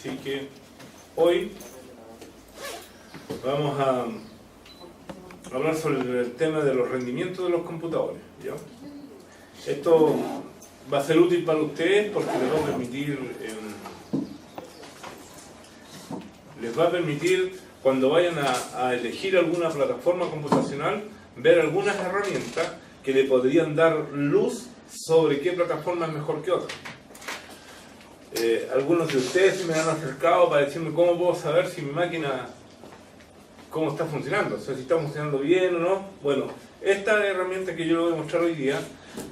Así que hoy vamos a hablar sobre el tema de los rendimientos de los computadores, ¿ya? Esto va a ser útil para ustedes porque les va a permitir cuando vayan a elegir alguna plataforma computacional ver algunas herramientas que le podrían dar luz sobre qué plataforma es mejor que otra. Algunos de ustedes se me han acercado para decirme cómo puedo saber si mi máquina cómo está funcionando, o sea, si está funcionando bien o no. Bueno, esta herramienta que yo les voy a mostrar hoy día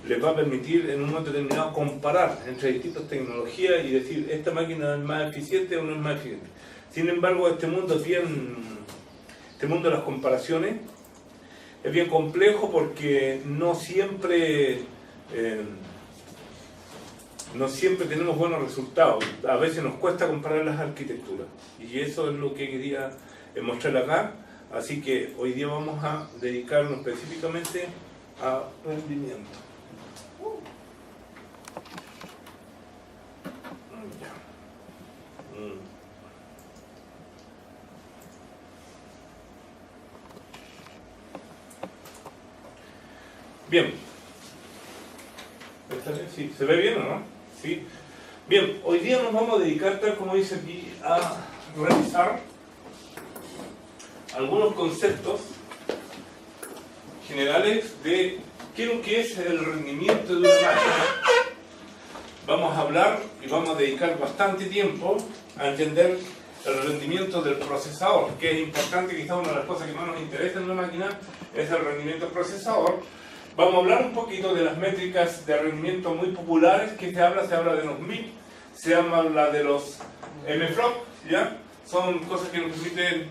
les va a permitir en un momento determinado comparar entre distintas tecnologías y decir esta máquina es más eficiente o no es más eficiente. Sin embargo, este mundo de las comparaciones es bien complejo porque no siempre tenemos buenos resultados. A veces nos cuesta comparar las arquitecturas y eso es lo que quería mostrar acá. Así que hoy día vamos a dedicarnos específicamente a rendimiento. Bien. ¿Sí? ¿Se ve bien o no? ¿Sí? Bien, hoy día nos vamos a dedicar, tal como dice aquí, a revisar algunos conceptos generales de qué es lo que es el rendimiento de una máquina. Vamos a hablar y vamos a dedicar bastante tiempo a entender el rendimiento del procesador, que es importante, quizás una de las cosas que más nos interesa en una máquina es el rendimiento del procesador. Vamos a hablar un poquito de las métricas de rendimiento muy populares que se habla de los MIP, se habla de los MFLOP, ¿ya? Son cosas que nos permiten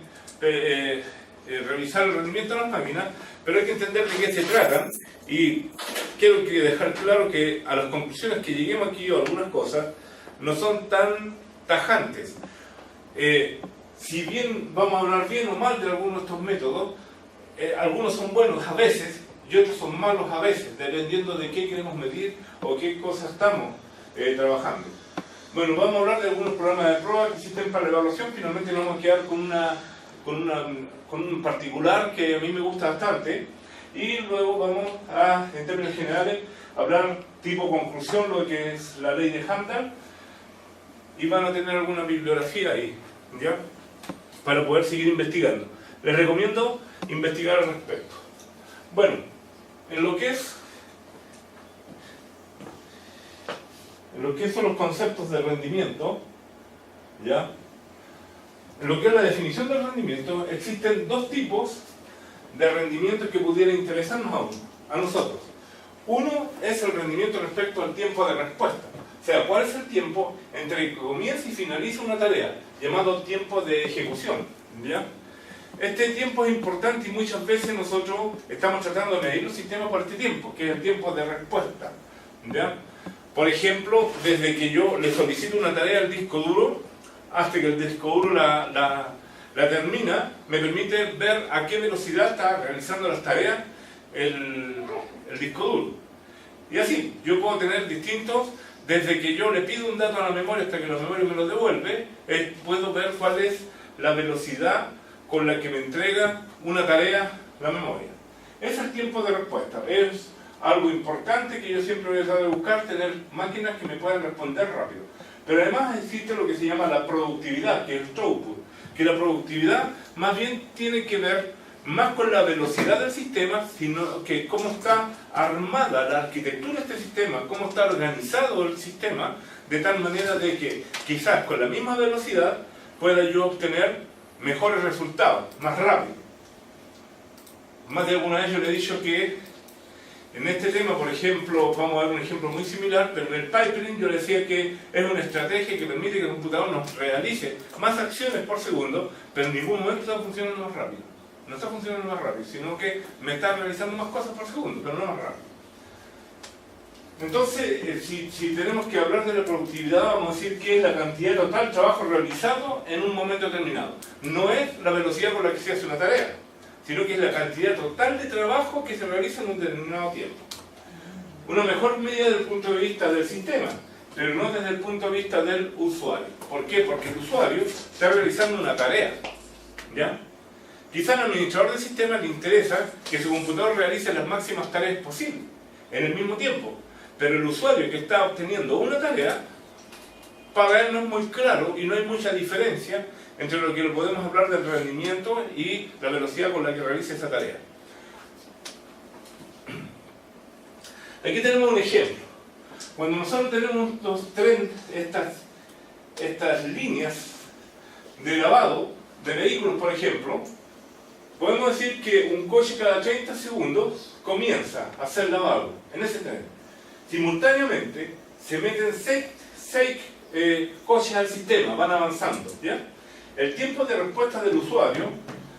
revisar el rendimiento de las máquinas, pero hay que entender de qué se tratan y quiero dejar claro que a las conclusiones que lleguemos aquí o algunas cosas no son tan tajantes. Si bien vamos a hablar bien o mal de algunos de estos métodos, algunos son buenos a veces y otros son malos a veces, dependiendo de qué queremos medir o qué cosas estamos trabajando. Bueno, vamos a hablar de algunos programas de prueba que existen para la evaluación. Finalmente nos vamos a quedar con un particular que a mí me gusta bastante y luego vamos a, en términos generales, hablar tipo conclusión, lo que es la ley de Handel, y van a tener alguna bibliografía ahí, ¿ya? Para poder seguir investigando. Les recomiendo investigar al respecto. Bueno, en lo que son los conceptos de rendimiento, ¿ya? En lo que es la definición del rendimiento, existen dos tipos de rendimiento que pudieran interesarnos a nosotros. Uno es el rendimiento respecto al tiempo de respuesta. O sea, ¿cuál es el tiempo entre que comienza y finaliza una tarea? Llamado tiempo de ejecución, ¿ya? Este tiempo es importante y muchas veces nosotros estamos tratando de medir los sistemas por este tiempo, que es el tiempo de respuesta, ¿ya? Por ejemplo, desde que yo le solicito una tarea al disco duro hasta que el disco duro la termina, me permite ver a qué velocidad está realizando las tareas el disco duro. Y así, yo puedo tener distintos, desde que yo le pido un dato a la memoria hasta que la memoria me lo devuelve, puedo ver cuál es la velocidad con la que me entrega una tarea la memoria. Ese es el tiempo de respuesta. Es algo importante que yo siempre voy a tratar de buscar, tener máquinas que me puedan responder rápido. Pero además existe lo que se llama la productividad, que es el throughput, que la productividad más bien tiene que ver más con la velocidad del sistema, sino que cómo está armada la arquitectura de este sistema, cómo está organizado el sistema, de tal manera de que quizás con la misma velocidad pueda yo obtener mejores resultados, más rápido. Más de alguna vez yo le he dicho que en este tema, por ejemplo, vamos a ver un ejemplo muy similar, pero en el pipeline yo le decía que es una estrategia que permite que el computador nos realice más acciones por segundo, pero en ningún momento está funcionando más rápido. No está funcionando más rápido, sino que me está realizando más cosas por segundo, pero no más rápido. Entonces, si tenemos que hablar de la productividad, vamos a decir que es la cantidad total de trabajo realizado en un momento determinado. No es la velocidad con la que se hace una tarea, sino que es la cantidad total de trabajo que se realiza en un determinado tiempo. Una mejor medida desde el punto de vista del sistema, pero no desde el punto de vista del usuario. ¿Por qué? Porque el usuario está realizando una tarea, ¿ya? Quizá al administrador del sistema le interesa que su computador realice las máximas tareas posibles en el mismo tiempo, pero el usuario que está obteniendo una tarea, para él no es muy claro y no hay mucha diferencia entre lo que podemos hablar del rendimiento y la velocidad con la que realiza esa tarea. Aquí tenemos un ejemplo. Cuando nosotros tenemos estas líneas de lavado de vehículos, por ejemplo, podemos decir que un coche cada 30 segundos comienza a ser lavado en ese tren. Simultáneamente se meten 6 coches al sistema, van avanzando, ¿ya? El tiempo de respuesta del usuario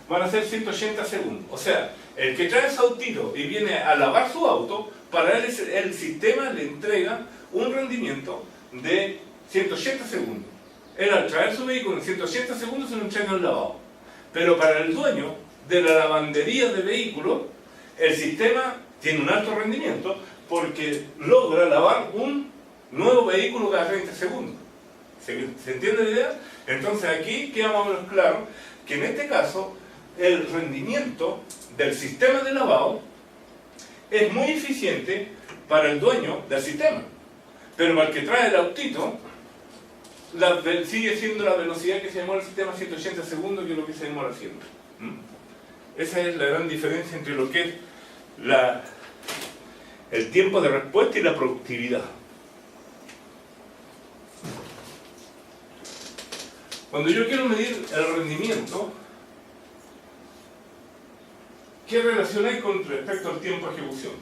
van a ser 180 segundos. O sea, el que trae su autito y viene a lavar su auto, para él el sistema le entrega un rendimiento de 180 segundos. Él al traer su vehículo en 180 segundos se lo entrega el lavado. Pero para el dueño de la lavandería de vehículos, el sistema tiene un alto rendimiento porque logra lavar un nuevo vehículo cada 30 segundos. ¿Se entiende la idea? Entonces aquí queda más o menos claro que en este caso el rendimiento del sistema de lavado es muy eficiente para el dueño del sistema, pero para el que trae el autito sigue siendo la velocidad que se demora el sistema 180 segundos, que es lo que se demora siempre. Esa es la gran diferencia entre lo que es el tiempo de respuesta y la productividad. Cuando yo quiero medir el rendimiento, ¿qué relación hay con respecto al tiempo de ejecución?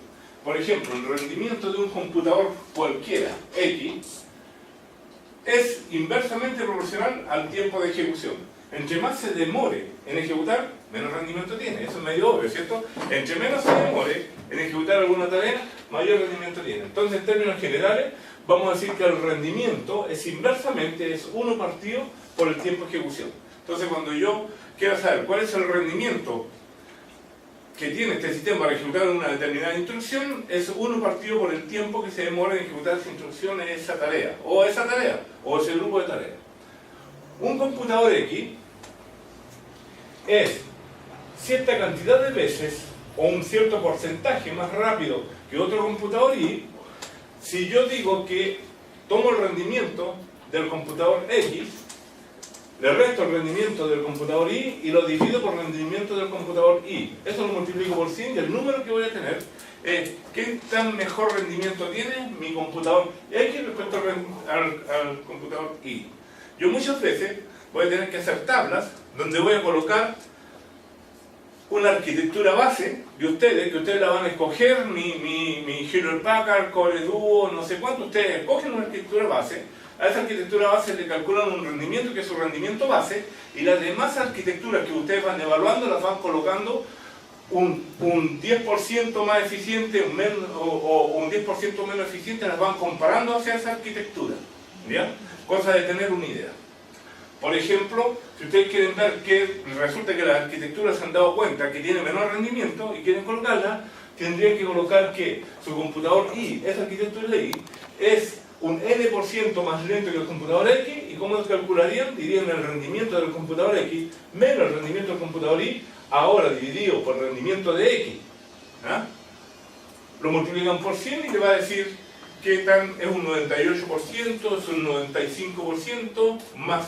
Por ejemplo, el rendimiento de un computador cualquiera, X, es inversamente proporcional al tiempo de ejecución. Entre más se demore en ejecutar, menos rendimiento tiene. Eso es medio obvio, ¿cierto? Entre menos se demore en ejecutar alguna tarea, mayor rendimiento tiene. Entonces, en términos generales, vamos a decir que el rendimiento es inversamente, es 1 partido por el tiempo de ejecución. Entonces, cuando yo quiero saber cuál es el rendimiento que tiene este sistema para ejecutar una determinada instrucción, es 1 partido por el tiempo que se demora en ejecutar esa instrucción en esa tarea, o ese grupo de tareas. Un computador X es cierta cantidad de veces o un cierto porcentaje más rápido que otro computador Y. Si yo digo que tomo el rendimiento del computador X, le resto el rendimiento del computador Y y lo divido por el rendimiento del computador Y. Eso lo multiplico por 100 y el número que voy a tener es qué tan mejor rendimiento tiene mi computador X respecto al computador Y. Yo muchas veces voy a tener que hacer tablas donde voy a colocar una arquitectura base de ustedes, que ustedes la van a escoger, mi Hewlett Packard, Core Duo, no sé cuánto, ustedes escogen una arquitectura base. A esa arquitectura base le calculan un rendimiento que es su rendimiento base, y las demás arquitecturas que ustedes van evaluando las van colocando un 10% más eficiente o un 10% menos eficiente, las van comparando hacia esa arquitectura, ¿ya? Cosa de tener una idea. Por ejemplo, si ustedes quieren ver que resulta que las arquitecturas se han dado cuenta que tiene menor rendimiento y quieren colocarla, tendrían que colocar que su computador Y, esa arquitectura de Y, es un N% más lento que el computador X. ¿Y cómo lo calcularían? Dirían el rendimiento del computador X menos el rendimiento del computador Y, ahora dividido por el rendimiento de X. ¿Ah? Lo multiplican por 100 y te va a decir que es un 98%, es un 95% más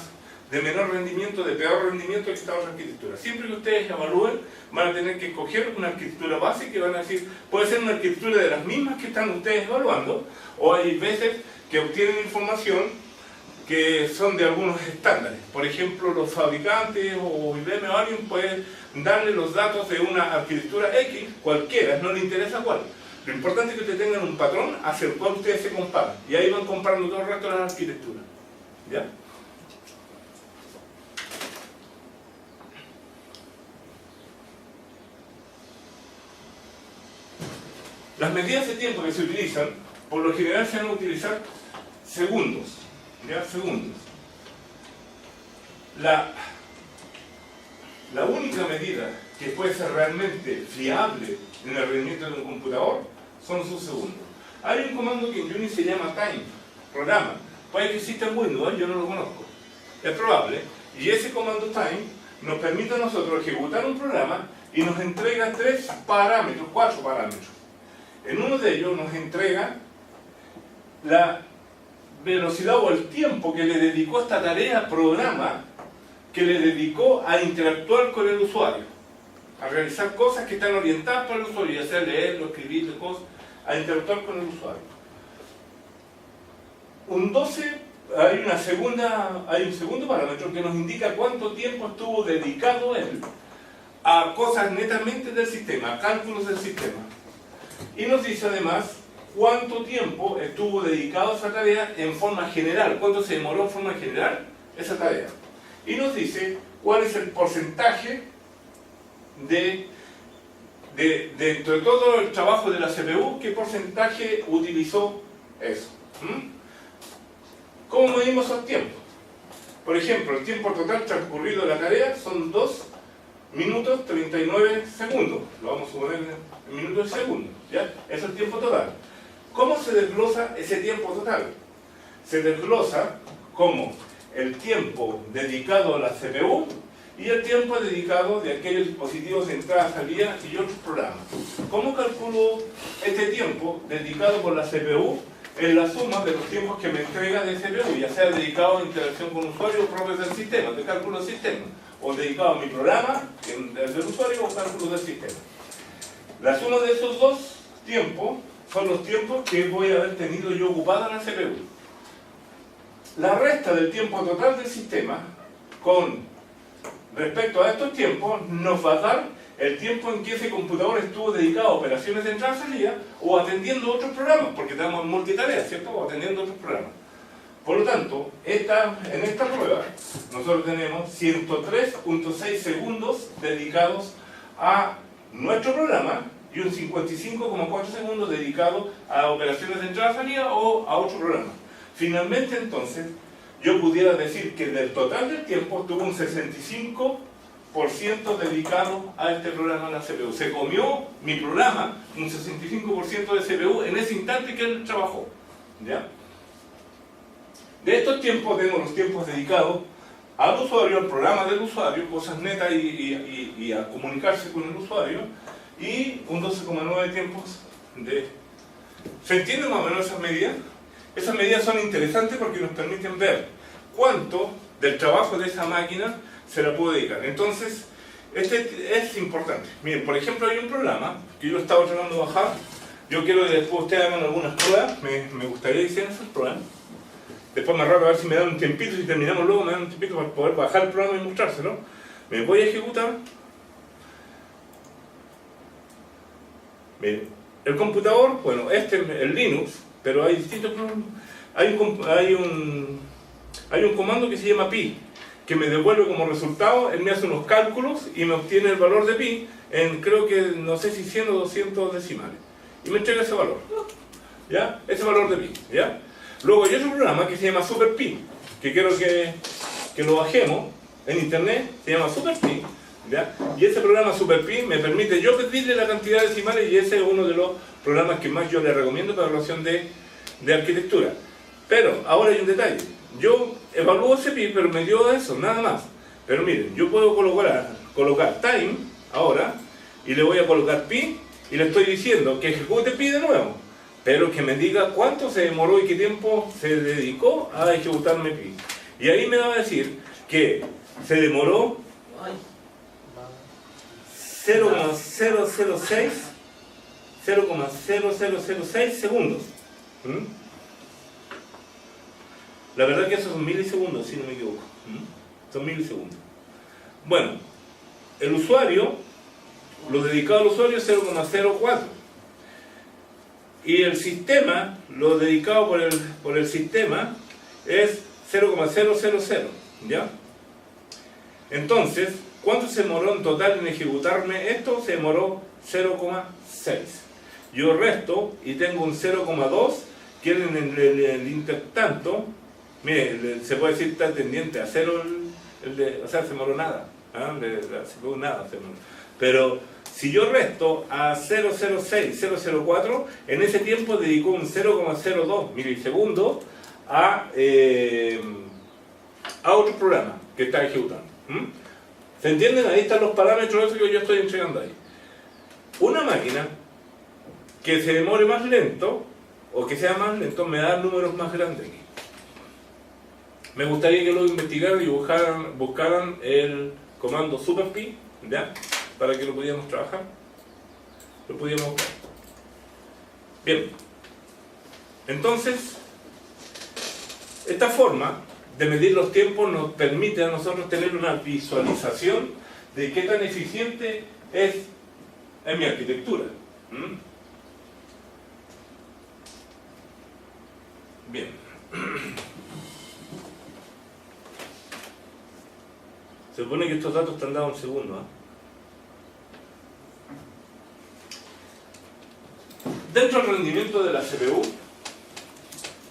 de menor rendimiento, de peor rendimiento que esta otra arquitectura. Siempre que ustedes evalúen, van a tener que escoger una arquitectura base que van a decir, puede ser una arquitectura de las mismas que están ustedes evaluando, o hay veces que obtienen información que son de algunos estándares. Por ejemplo, los fabricantes o IBM o alguien pueden darle los datos de una arquitectura X, cualquiera, no le interesa cuál. Lo importante es que ustedes tengan un patrón hacia el cual ustedes se comparan. Y ahí van comparando todo el resto de las arquitecturas. ¿Ya? Las medidas de tiempo que se utilizan, por lo general se van a utilizar segundos. ¿Ya? Segundos. La única medida que puede ser realmente fiable en el rendimiento de un computador son sus segundos. Hay un comando que en Unix se llama time. programa. Puede que exista en Windows, yo no lo conozco. Es probable. Y ese comando time nos permite a nosotros ejecutar un programa y nos entrega 4 parámetros. En uno de ellos nos entrega la velocidad o el tiempo que le dedicó esta tarea programa, que le dedicó a interactuar con el usuario, a realizar cosas que están orientadas para el usuario, ya sea leerlo, escribirlo, cosas, a interactuar con el usuario. Hay un segundo parámetro que nos indica cuánto tiempo estuvo dedicado él a cosas netamente del sistema, a cálculos del sistema. Y nos dice además cuánto tiempo estuvo dedicado a esa tarea en forma general, cuánto se demoró en forma general esa tarea. Y nos dice cuál es el porcentaje entre todo el trabajo de la CPU, qué porcentaje utilizó eso. ¿Cómo medimos esos tiempos? Por ejemplo, el tiempo total transcurrido de la tarea son 2 minutos 39 segundos. Lo vamos a suponer en minutos y segundos, ¿ya? Ese es el tiempo total. ¿Cómo se desglosa ese tiempo total? Se desglosa como el tiempo dedicado a la CPU y el tiempo dedicado de aquellos dispositivos de entrada, salida y otros programas. ¿Cómo calculo este tiempo dedicado por la CPU? En la suma de los tiempos que me entrega de CPU, ya sea dedicado a interacción con usuarios propios del sistema, de cálculo del sistema, o dedicado a mi programa, del usuario, o cálculo del sistema. La suma de esos dos tiempos son los tiempos que voy a haber tenido yo ocupado en la CPU. La resta del tiempo total del sistema, con respecto a estos tiempos, nos va a dar el tiempo en que ese computador estuvo dedicado a operaciones de entrada y salida o atendiendo otros programas, porque tenemos multitarea, ¿cierto? O atendiendo otros programas. Por lo tanto, en esta prueba, nosotros tenemos 103.6 segundos dedicados a nuestro programa y un 55,4 segundos dedicados a operaciones de entrada y salida o a otro programa. Finalmente, entonces, yo pudiera decir que del total del tiempo tuvo un 65% dedicado a este programa de la CPU. Se comió mi programa un 65% de CPU en ese instante que él trabajó, ¿ya? De estos tiempos tenemos los tiempos dedicados al usuario, al programa del usuario, cosas netas y a comunicarse con el usuario, y un 12,9 tiempos de... ¿Se entienden más o menos esas medidas? Esas medidas son interesantes porque nos permiten ver cuánto del trabajo de esa máquina se la puede dedicar. Entonces, este es importante. Miren, por ejemplo, hay un programa que yo estaba tratando de bajar. Yo quiero que después ustedes hagan algunas pruebas. Me gustaría que hicieran esas pruebas. Después me rato a ver si me dan un tiempito, si terminamos luego me dan un tiempito para poder bajar el programa y mostrárselo. Me voy a ejecutar. Miren, el computador, bueno, este es el Linux, pero hay distintos programas. Hay un comando que se llama pi, que me devuelve como resultado, él me hace unos cálculos y me obtiene el valor de pi en, creo que, no sé si 100 o 200 decimales. Y me entrega ese valor, ¿ya? Ese valor de pi, ¿ya? Luego hay otro programa que se llama SuperPi, que quiero que lo bajemos en internet, se llama SuperPi, ¿ya? Y ese programa SuperPi me permite yo pedirle la cantidad de decimales y ese es uno de los programas que más yo le recomiendo para evaluación de arquitectura. Pero ahora hay un detalle. Yo evalúo ese pi, pero me dio eso, nada más. Pero miren, yo puedo colocar time ahora y le voy a colocar pi y le estoy diciendo que ejecute pi de nuevo, pero que me diga cuánto se demoró y qué tiempo se dedicó a ejecutarme pi. Y ahí me va a decir que se demoró 0,0006 segundos. La verdad que esos son milisegundos, si no me equivoco. Son milisegundos. Bueno, el usuario, lo dedicado al usuario es 0,04. Y el sistema, lo dedicado por el sistema, es 0,000. ¿Ya? Entonces, ¿cuánto se demoró en total en ejecutarme esto? Se demoró 0,6. Yo resto y tengo un 0,2 que en el intertanto, mire, se puede decir está tendiente a cero o sea, se demoró nada. Se demoró nada. Pero si yo resto a 0,06, 0,04, en ese tiempo dedicó un 0,02 milisegundos a otro programa que está ejecutando. ¿Se entienden? Ahí están los parámetros que yo estoy entregando ahí. Una máquina que se demore más lento, o que sea más lento, me da números más grandes aquí. Me gustaría que lo investigaran y buscaran el comando superpi, ¿ya? Para que lo pudiéramos trabajar. Lo pudiéramos buscar. Bien. Entonces, esta forma de medir los tiempos nos permite a nosotros tener una visualización de qué tan eficiente es en mi arquitectura. Bien. Se supone que estos datos están dados en segundo, Dentro del rendimiento de la CPU,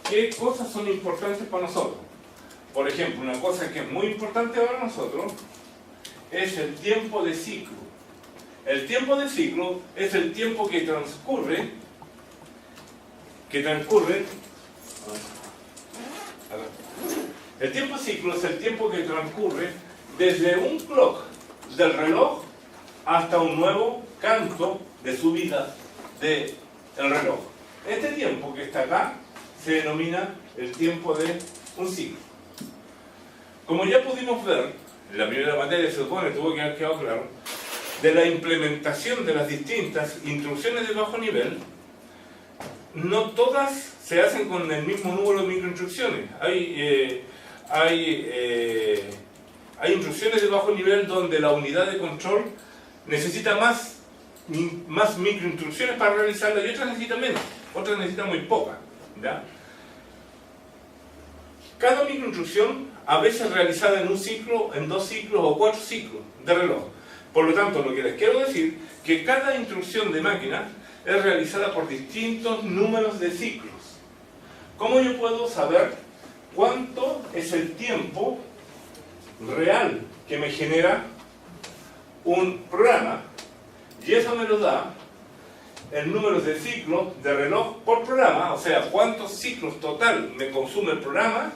¿qué cosas son importantes para nosotros? Por ejemplo, una cosa que es muy importante para nosotros es el tiempo de ciclo. El tiempo de ciclo es el tiempo que transcurre el tiempo de ciclo es el tiempo que transcurre desde un clock del reloj hasta un nuevo canto de subida del reloj. Este tiempo que está acá se denomina el tiempo de un ciclo. Como ya pudimos ver, en la primera materia se supone que tuvo que haber quedado claro, de la implementación de las distintas instrucciones de bajo nivel, no todas se hacen con el mismo número de microinstrucciones. Hay instrucciones de bajo nivel donde la unidad de control necesita más microinstrucciones para realizarla y otras necesitan menos, otras necesitan muy pocas, ¿ya? Cada microinstrucción a veces realizada en un ciclo, en 2 ciclos o 4 ciclos de reloj. Por lo tanto, lo que les quiero decir es que cada instrucción de máquina es realizada por distintos números de ciclos. ¿Cómo yo puedo saber cuánto es el tiempo real que me genera un programa? Y eso me lo da el número de ciclos de reloj por programa, o sea, cuántos ciclos total me consume el programa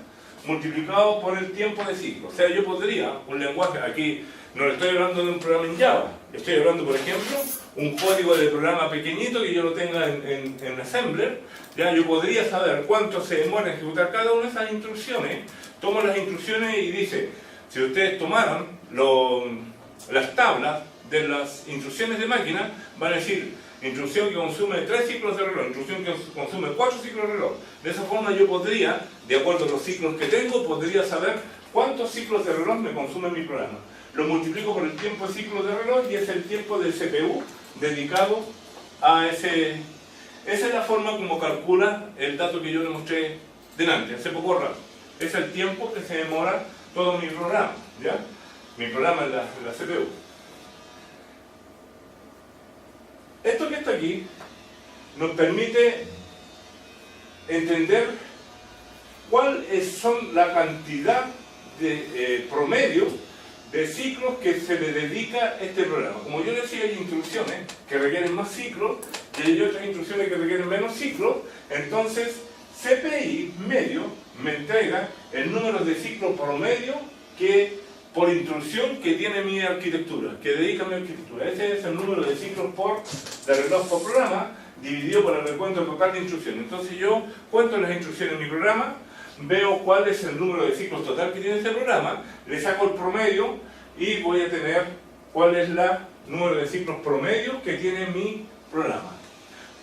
multiplicado por el tiempo de ciclo. O sea, yo podría, un lenguaje, aquí no le estoy hablando de un programa en Java, estoy hablando, por ejemplo, un código de programa pequeñito que yo lo tenga en Assembler, ya yo podría saber cuánto se demora en ejecutar cada una de esas instrucciones. Tomo las instrucciones y dice, si ustedes tomaran las tablas de las instrucciones de máquina, van a decir, instrucción que consume 3 ciclos de reloj, instrucción que consume 4 ciclos de reloj. De esa forma yo podría, de acuerdo a los ciclos que tengo, podría saber cuántos ciclos de reloj me consume mi programa. Lo multiplico por el tiempo de ciclo de reloj y es el tiempo del CPU dedicado a ese. Esa es la forma como calcula el dato que yo le mostré delante, hace poco rato. Es el tiempo que se demora todo mi programa, ¿ya? Mi programa en la CPU. Esto que está aquí nos permite entender cuál son la cantidad de promedio de ciclos que se le dedica a este programa. Como yo decía, hay instrucciones que requieren más ciclos y hay otras instrucciones que requieren menos ciclos. Entonces, CPI medio me entrega el número de ciclos promedio por instrucción que tiene mi arquitectura, que dedica mi arquitectura. Ese es el número de ciclos de reloj por programa, dividido por el recuento total de instrucciones. Entonces yo cuento las instrucciones en mi programa, veo cuál es el número de ciclos total que tiene ese programa, le saco el promedio y voy a tener cuál es el número de ciclos promedio que tiene mi programa.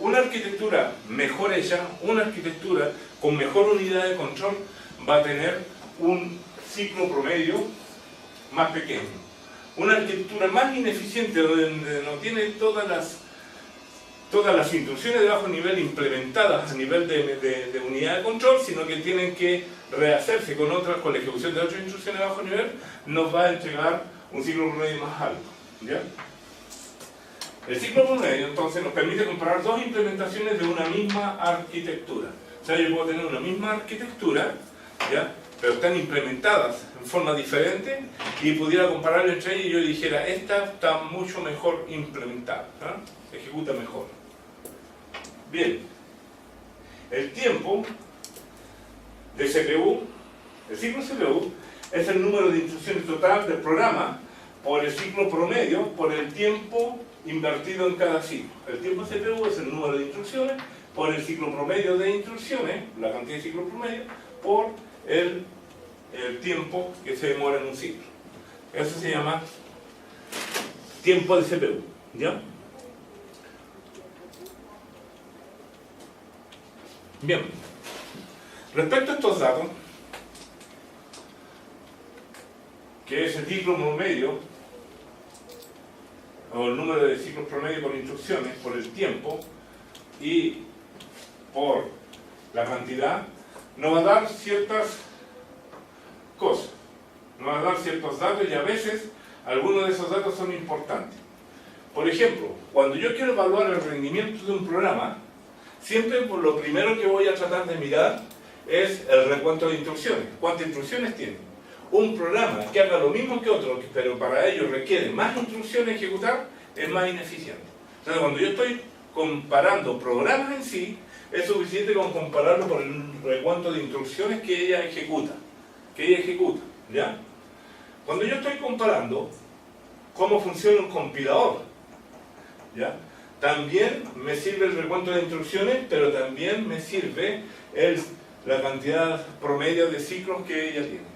Una arquitectura mejor hecha, una arquitectura con mejor unidad de control, va a tener un ciclo promedio más pequeño. Una arquitectura más ineficiente, donde no tiene todas las instrucciones de bajo nivel implementadas a nivel de unidad de control, sino que tienen que rehacerse con la ejecución de otras instrucciones de bajo nivel, nos va a entregar un ciclo promedio más alto, ¿ya? El ciclo promedio entonces nos permite comparar dos implementaciones de una misma arquitectura. O sea, yo puedo tener una misma arquitectura, ¿ya?, pero están implementadas en forma diferente, y pudiera compararlo entre ellas y yo dijera, esta está mucho mejor implementada, ¿eh? Ejecuta mejor. Bien, el tiempo de CPU, el ciclo CPU, es el número de instrucciones total del programa por el ciclo promedio, por el tiempo invertido en cada ciclo. El tiempo CPU es el número de instrucciones por el ciclo promedio de instrucciones, la cantidad de ciclo promedio, por el tiempo que se demora en un ciclo. Eso se llama tiempo de CPU, ¿ya? Bien, respecto a estos datos, que es el ciclo promedio, o el número de ciclos promedio por instrucciones, por el tiempo y por la cantidad, nos va a dar ciertas cosas, nos va a dar ciertos datos, y a veces algunos de esos datos son importantes. Por ejemplo, cuando yo quiero evaluar el rendimiento de un programa, siempre por lo primero que voy a tratar de mirar es el recuento de instrucciones. ¿Cuántas instrucciones tiene? Un programa que haga lo mismo que otro, pero para ello requiere más instrucciones ejecutar, es más ineficiente. Entonces, cuando yo estoy comparando programas en sí, es suficiente con compararlo por el recuento de instrucciones que ella ejecuta. ¿Ya? Cuando yo estoy comparando cómo funciona un compilador, ¿ya? También me sirve el recuento de instrucciones, pero también me sirve la cantidad promedio de ciclos que ella tiene.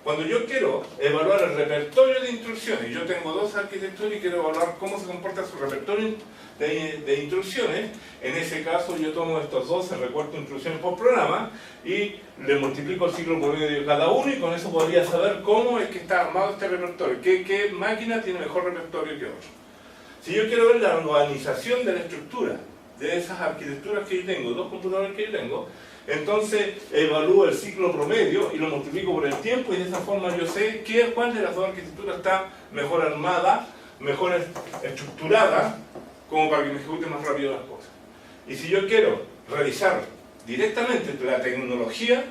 Cuando yo quiero evaluar el repertorio de instrucciones, yo tengo dos arquitecturas y quiero evaluar cómo se comporta su repertorio de instrucciones, en ese caso yo tomo estos dos, el recuento de instrucciones por programa, y le multiplico el ciclo promedio de cada uno, y con eso podría saber cómo es que está armado este repertorio, qué máquina tiene mejor repertorio que otro. Si yo quiero ver la organización de la estructura de esas arquitecturas que yo tengo, dos computadores que yo tengo, entonces evalúo el ciclo promedio y lo multiplico por el tiempo, y de esa forma yo sé cuál de las dos arquitecturas está mejor armada, mejor estructurada, como para que me ejecute más rápido las cosas. Y si yo quiero revisar directamente la tecnología,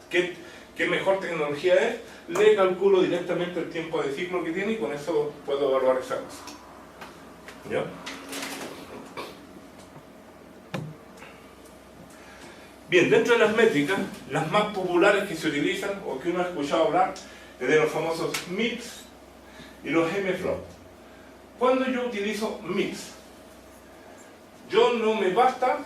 qué mejor tecnología es, le calculo directamente el tiempo de ciclo que tiene, y con eso puedo evaluar esa cosa. ¿Ya? Bien, dentro de las métricas, las más populares que se utilizan, o que uno ha escuchado hablar, es de los famosos MIPS y los MFLOP. Cuando yo utilizo MIPS, no me basta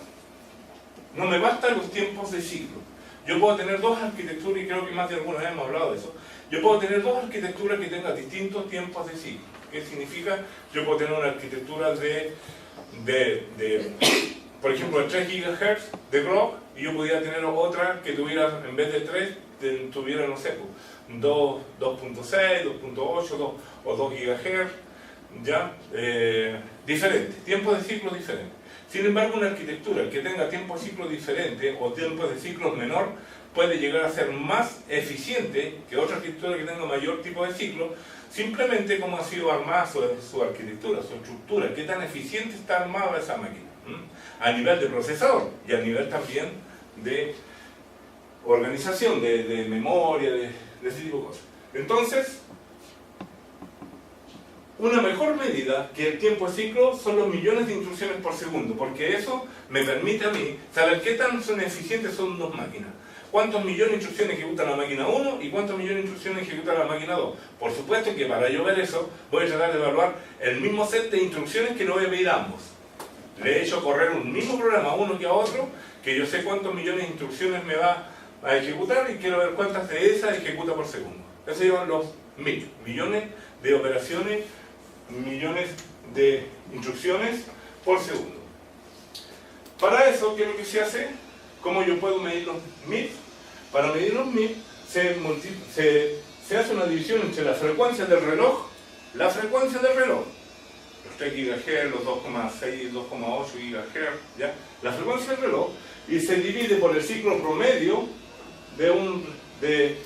los tiempos de ciclo. Yo puedo tener dos arquitecturas, y creo que más de alguna vez hemos hablado de eso. Yo puedo tener dos arquitecturas que tengan distintos tiempos de ciclo. ¿Qué significa? Yo puedo tener una arquitectura por ejemplo, de 3 GHz de clock, y yo podría tener otra que tuviera, en vez de 3, tuviera, no sé, 2.6, 2.8 o 2 GHz, ¿ya? Diferentes, tiempos de ciclo diferentes. Sin embargo, una arquitectura que tenga tiempos de ciclo diferentes o tiempos de ciclo menor puede llegar a ser más eficiente que otra arquitectura que tenga mayor tipo de ciclo, simplemente como ha sido armada su arquitectura, su estructura, qué tan eficiente está armada esa máquina, a nivel de procesador y a nivel también de organización, de memoria, de ese tipo de cosas. Entonces, una mejor medida que el tiempo de ciclo son los millones de instrucciones por segundo, porque eso me permite a mí saber qué tan eficientes son dos máquinas. ¿Cuántos millones de instrucciones ejecuta la máquina 1 y cuántos millones de instrucciones ejecuta la máquina 2? Por supuesto que para yo ver eso, voy a tratar de evaluar el mismo set de instrucciones que le voy a pedir a ambos. Le he hecho correr un mismo programa a uno que a otro, que yo sé cuántos millones de instrucciones me va a ejecutar, y quiero ver cuántas de esas ejecuta por segundo. Esos son los MIP, millones de operaciones, millones de instrucciones por segundo. Para eso, ¿qué es lo que se hace? ¿Cómo yo puedo medir los MIP? Para medir los MIP se hace una división entre la frecuencia del reloj, los 3 GHz, los 2,6, 2,8 GHz, ¿ya? La frecuencia del reloj, y se divide por el ciclo promedio de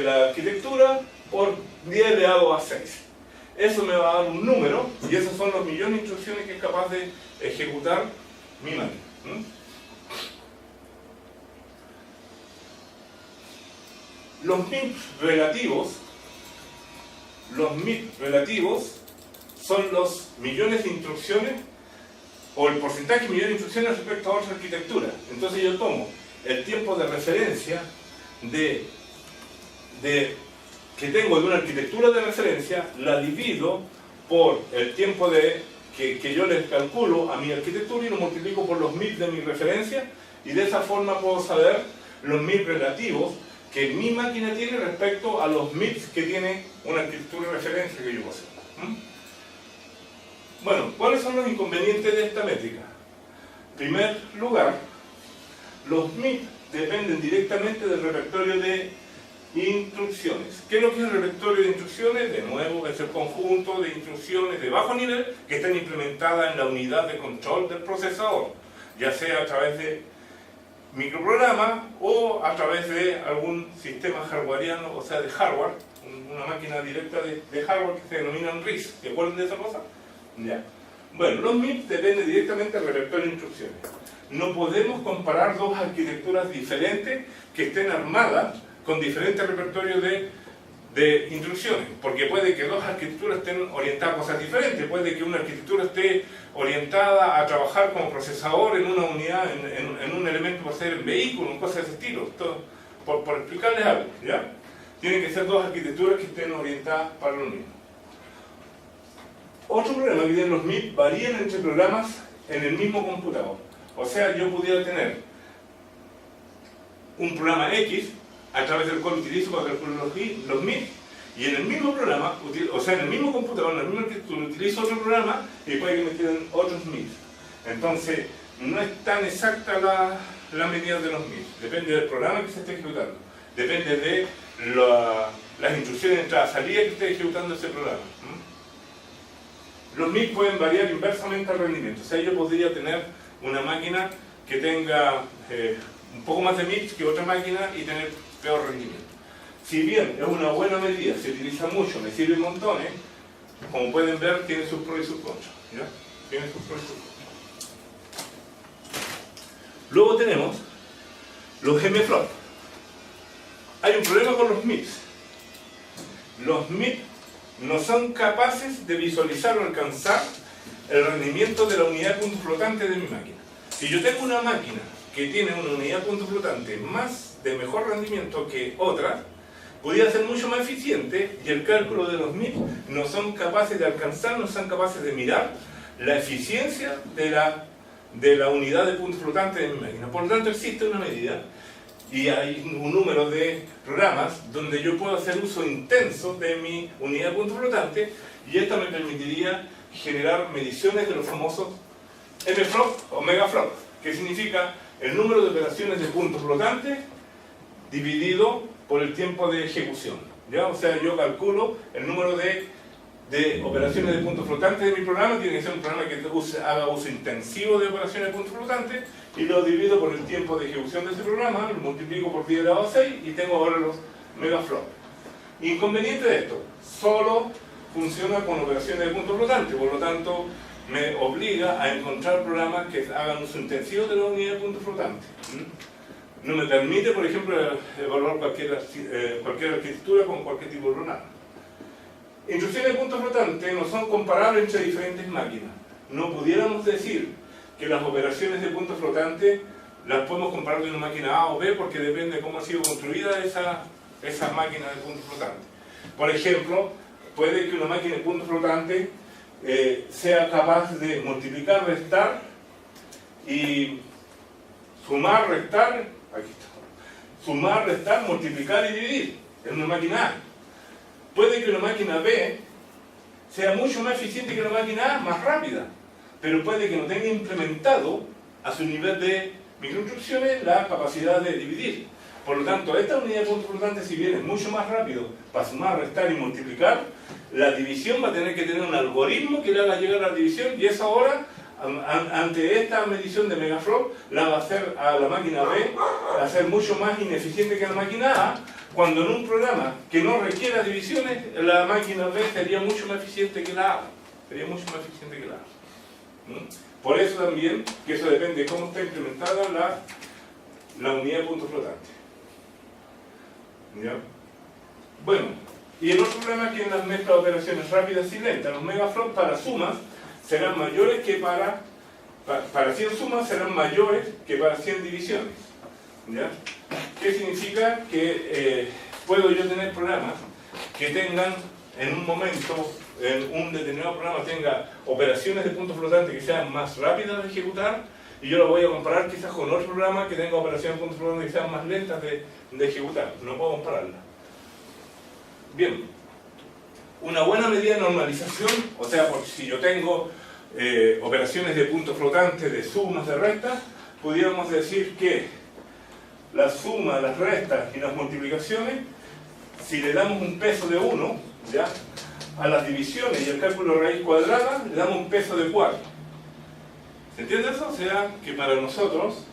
la arquitectura por 10 elevado a 6. Eso me va a dar un número, y esos son los millones de instrucciones que es capaz de ejecutar mi máquina. Los MIP relativos son los millones de instrucciones, o el porcentaje de millones de instrucciones respecto a otra arquitectura. Entonces yo tomo el tiempo de referencia que tengo de una arquitectura de referencia, la divido por el tiempo que yo les calculo a mi arquitectura y lo multiplico por los MIPS de mi referencia, y de esa forma puedo saber los MIPS relativos que mi máquina tiene respecto a los MIPS que tiene una arquitectura de referencia que yo poseo. Bueno, ¿cuáles son los inconvenientes de esta métrica? En primer lugar, los MIPS dependen directamente del repertorio de instrucciones. ¿Qué es lo que es el repertorio de instrucciones? De nuevo, es el conjunto de instrucciones de bajo nivel que están implementadas en la unidad de control del procesador, ya sea a través de microprogramas o a través de algún sistema hardwareano, o sea de hardware, una máquina directa de hardware que se denomina un RISC. ¿Se acuerdan de esa cosa? Ya. Bueno, los MIPS dependen directamente del repertorio de instrucciones. No podemos comparar dos arquitecturas diferentes que estén armadas con diferentes repertorios de instrucciones, porque puede que dos arquitecturas estén orientadas a cosas diferentes. Puede que una arquitectura esté orientada a trabajar como procesador en una unidad, en un elemento, por ser en vehículo, cosas de ese estilo. Esto, por explicarles algo, ¿ya? Tienen que ser dos arquitecturas que estén orientadas para lo mismo. Otro problema que tienen los MIPS: varían entre programas en el mismo computador. O sea, yo pudiera tener un programa X a través del cual utilizo para calcular los MIPS, y en el mismo programa, o sea, en el mismo computador, en la misma arquitectura, utilizo otro programa y puede que me queden otros MIPS. Entonces, no es tan exacta la medida de los MIPS. Depende del programa que se esté ejecutando. Depende de las instrucciones de entrada-salida que esté ejecutando ese programa. Los MIPS pueden variar inversamente al rendimiento. O sea, yo podría tener una máquina que tenga un poco más de MIPS que otra máquina y tener peor rendimiento. Si bien es una buena medida, se utiliza mucho, me sirve montones, como pueden ver, tiene sus pros y sus contras. ¿Ya? Tiene sus pros y sus contras. Luego tenemos los MFLOP. Hay un problema con los MIPS. Los MIPS no son capaces de visualizar o alcanzar el rendimiento de la unidad de punto flotante de mi máquina. Si yo tengo una máquina que tiene una unidad de punto flotante de mejor rendimiento que otra, podría ser mucho más eficiente, y el cálculo de los MIPS no son capaces de alcanzar, no son capaces de mirar la eficiencia de la unidad de punto flotante de mi máquina. Por lo tanto, existe una medida y hay un número de programas donde yo puedo hacer uso intenso de mi unidad de punto flotante, y esto me permitiría generar mediciones de los famosos MFLOP o megaflop, que significa el número de operaciones de punto flotante dividido por el tiempo de ejecución. ¿Ya? O sea, yo calculo el número de operaciones de punto flotante de mi programa. Tiene que ser un programa que haga uso intensivo de operaciones de punto flotante, y lo divido por el tiempo de ejecución de ese programa, lo multiplico por 10 elevado a 6 y tengo ahora los megaflop. Inconveniente de esto: solo funciona con operaciones de punto flotante, por lo tanto me obliga a encontrar programas que hagan uso intensivo de la unidad de punto flotante. No me permite, por ejemplo, evaluar cualquier arquitectura con cualquier tipo de programa. Instrucciones de punto flotante no son comparables entre diferentes máquinas. No pudiéramos decir que las operaciones de punto flotante las podemos comparar de una máquina A o B, porque depende de cómo ha sido construida esa máquina de punto flotante. Por ejemplo, puede que una máquina de punto flotante sea capaz de multiplicar, restar y sumar, restar, aquí está, sumar, restar, multiplicar y dividir. Es una máquina A. Puede que una máquina B sea mucho más eficiente que una máquina A, más rápida, pero puede que no tenga implementado a su nivel de microinstrucciones la capacidad de dividir. Por lo tanto, esta unidad de punto flotante, si bien es mucho más rápido para sumar, restar y multiplicar, la división va a tener que tener un algoritmo que le haga llegar a la división, y eso ahora, ante esta medición de megaflop, la va a hacer a la máquina B a ser mucho más ineficiente que la máquina A, cuando en un programa que no requiera divisiones, la máquina B sería mucho más eficiente que la A. Sería mucho más eficiente que la A. Por eso también, que eso depende de cómo está implementada la unidad de punto flotante. ¿Ya? Bueno, y el otro problema es que en las mezclas de operaciones rápidas y lentas, los megaflops para sumas serán mayores que para 100 sumas serán mayores que para 100 divisiones. ¿Ya? ¿Qué significa? Que puedo yo tener programas que tengan en un momento, en un determinado programa tenga operaciones de punto flotante que sean más rápidas de ejecutar, y yo lo voy a comparar quizás con otro programa que tenga operaciones de punto flotante que sean más lentas de ejecutar. No puedo compararlas. Bien, una buena medida de normalización, o sea, porque si yo tengo operaciones de punto flotante, de sumas, de restas, pudiéramos decir que la suma, las restas y las multiplicaciones, si le damos un peso de 1, ¿ya?, a las divisiones y al cálculo de raíz cuadrada, le damos un peso de 4. ¿Se entiende eso? O sea, que para nosotros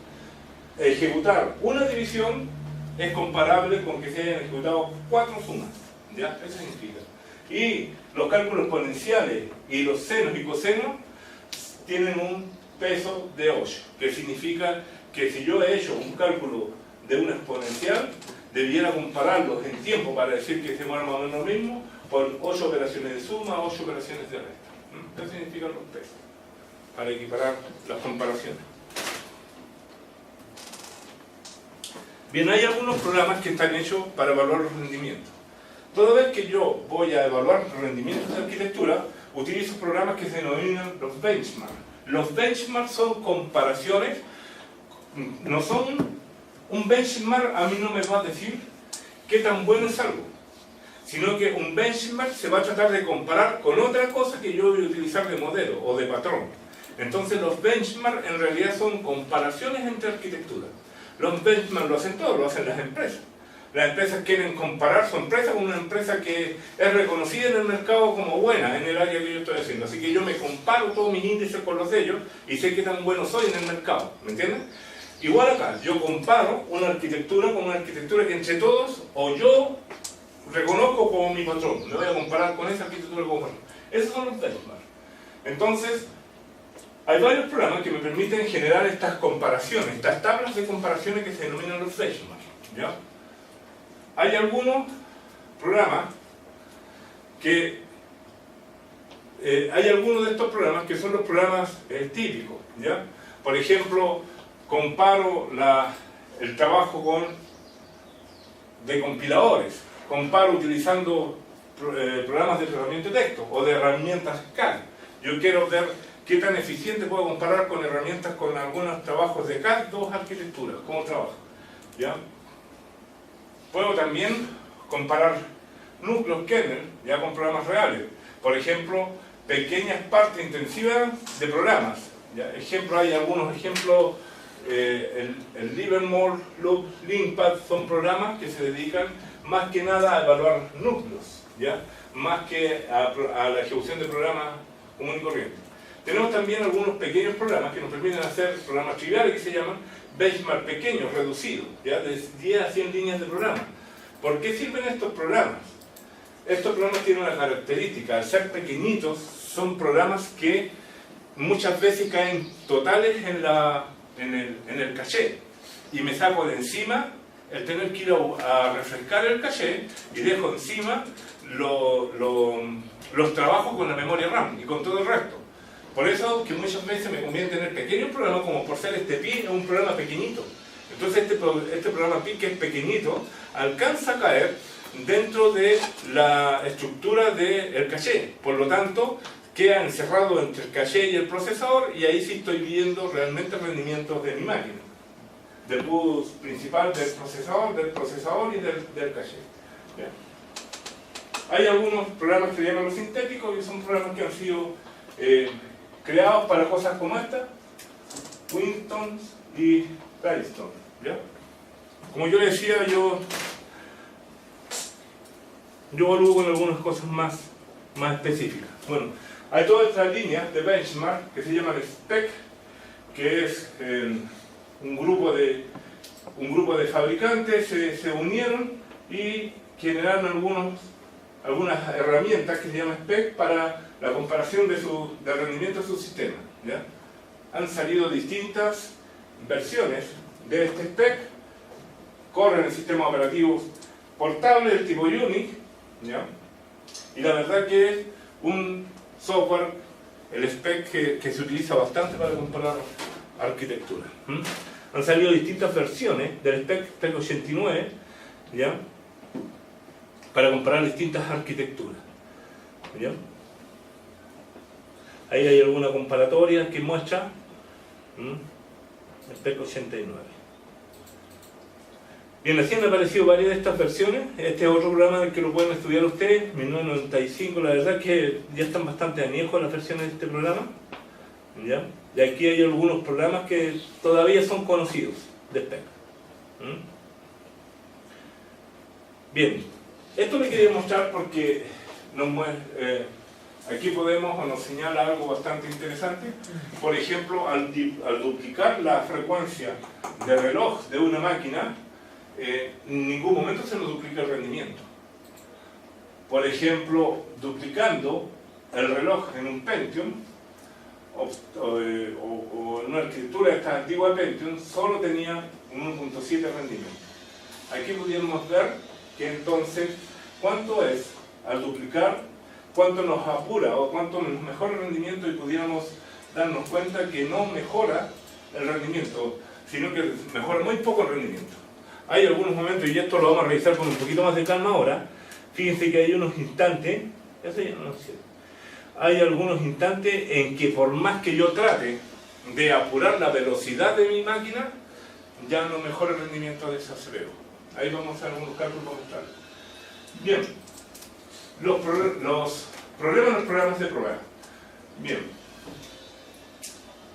ejecutar una división es comparable con que se hayan ejecutado 4 sumas. ¿Ya? Eso significa. Y los cálculos exponenciales y los senos y cosenos tienen un peso de 8, que significa que si yo he hecho un cálculo de una exponencial, debiera compararlos en tiempo para decir que se mueve más o menos lo mismo, por 8 operaciones de suma, 8 operaciones de resta. Eso significa los pesos, para equiparar las comparaciones. Bien, hay algunos programas que están hechos para evaluar los rendimientos. Toda vez que yo voy a evaluar rendimientos de arquitectura, utilizo programas que se denominan los benchmarks. Los benchmarks son comparaciones, no son un benchmark, a mí no me va a decir qué tan bueno es algo, sino que un benchmark se va a tratar de comparar con otra cosa que yo voy a utilizar de modelo o de patrón. Entonces los benchmarks en realidad son comparaciones entre arquitecturas. Los benchmarks lo hacen todos, lo hacen las empresas. Las empresas quieren comparar su empresa con una empresa que es reconocida en el mercado como buena en el área que yo estoy haciendo. Así que yo me comparo todos mis índices con los de ellos y sé qué tan bueno soy en el mercado. ¿Me entienden? Igual acá, yo comparo una arquitectura con una arquitectura que entre todos, o yo reconozco como mi patrón. Me voy a comparar con esa arquitectura como patrón. Esos son los benchmarks. Entonces, hay varios programas que me permiten generar estas comparaciones, estas tablas de comparaciones que se denominan los benchmarks. ¿Ya? Hay algunos programas que... hay algunos de estos programas que son los programas típicos. ¿Ya? Por ejemplo, comparo el trabajo de compiladores. Comparo utilizando programas de tratamiento de texto o de herramientas CAD. Yo quiero ver qué tan eficiente puedo comparar con herramientas, con algunos trabajos de CAD, dos arquitecturas, cómo trabajo. ¿Ya? Puedo también comparar núcleos kernel ya con programas reales. Por ejemplo, pequeñas partes intensivas de programas. ¿Ya? Hay algunos ejemplos. El Livermore, Loop, Linkpad son programas que se dedican más que nada a evaluar núcleos, ¿ya? Más que a la ejecución de programas común y corriente. Tenemos también algunos pequeños programas que nos permiten hacer programas triviales que se llaman benchmark pequeños, reducidos, ¿ya? De 10 a 100 líneas de programa. ¿Por qué sirven estos programas? Estos programas tienen una característica: al ser pequeñitos, son programas que muchas veces caen totales en el caché, y me saco de encima el tener que ir a refrescar el caché y dejo encima los trabajos con la memoria RAM y con todo el resto. Por eso que muchas veces me conviene tener pequeños programas, como por ser este PI es un programa pequeñito. Entonces este programa PI, que es pequeñito, alcanza a caer dentro de la estructura del caché. Por lo tanto, queda encerrado entre el caché y el procesador, y ahí sí estoy viendo realmente el rendimiento de mi máquina, del bus principal, del procesador y del caché. ¿Bien? Hay algunos programas que se llaman los sintéticos, y son programas que han sido creados para cosas como esta, Winston y Brightstone. ¿Ya? Como yo decía, yo evalúo con algunas cosas más específicas. Bueno, hay toda esta línea de benchmark que se llama el SPEC, que es un grupo de fabricantes se unieron y generaron algunas herramientas que se llaman SPEC para la comparación del rendimiento de su sistema. ¿Ya? Han salido distintas versiones de este SPEC, corren en sistemas operativos portables del tipo Unix, ¿ya? Y la verdad que es un software, el SPEC, que se utiliza bastante para comparar arquitectura. han salido distintas versiones del SPEC 89, ¿ya? Para comparar distintas arquitecturas, ¿ya? Ahí hay alguna comparatoria que muestra SPEC 89. Bien, así han aparecido varias de estas versiones. Este es otro programa del que lo pueden estudiar ustedes, 1995. La verdad es que ya están bastante añejos las versiones de este programa, ¿ya? Y aquí hay algunos programas que todavía son conocidos de SPEC. Bien, esto le quería mostrar porque aquí podemos o nos señala algo bastante interesante. Por ejemplo, al duplicar la frecuencia de reloj de una máquina, en ningún momento se nos duplica el rendimiento. Por ejemplo, duplicando el reloj en un Pentium o en una arquitectura de esta antigua Pentium, solo tenía un 1.7 rendimiento. Aquí pudiéramos ver que entonces cuánto es al duplicar, cuánto nos apura o cuánto nos mejora el rendimiento, y pudiéramos darnos cuenta que no mejora el rendimiento, sino que mejora muy poco el rendimiento. Hay algunos momentos, y esto lo vamos a revisar con un poquito más de calma ahora. Fíjense que hay unos instantes, eso ya no sé, hay algunos instantes en que por más que yo trate de apurar la velocidad de mi máquina, ya no mejora el rendimiento de ese acelero. Ahí vamos a hacer algunos cálculos para mostrarlo. Bien, los problemas en los programas de prueba. Bien,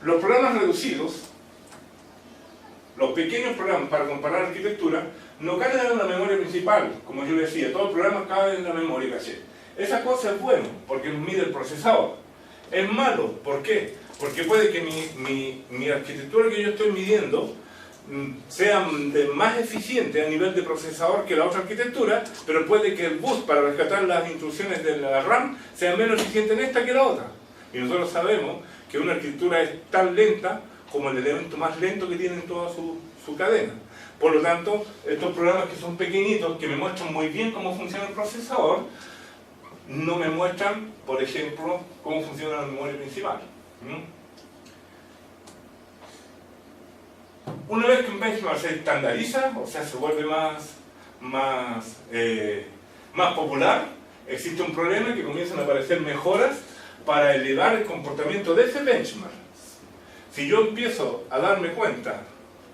los programas reducidos, los pequeños programas para comparar arquitectura, no caben en la memoria principal, como yo decía, todos los programas caben en la memoria caché. Esa cosa es buena, porque mide el procesador. Es malo, ¿por qué? Porque puede que mi arquitectura que yo estoy midiendo sea más eficiente a nivel de procesador que la otra arquitectura, pero puede que el bus para rescatar las instrucciones de la RAM sea menos eficiente en esta que la otra. Y nosotros sabemos que una arquitectura es tan lenta como el elemento más lento que tiene en toda su cadena. Por lo tanto, estos programas que son pequeñitos, que me muestran muy bien cómo funciona el procesador, no me muestran, por ejemplo, cómo funciona la memoria principal. Una vez que un benchmark se estandariza, o sea, se vuelve más popular, existe un problema que comienzan a aparecer mejoras para elevar el comportamiento de ese benchmark. Si yo empiezo a darme cuenta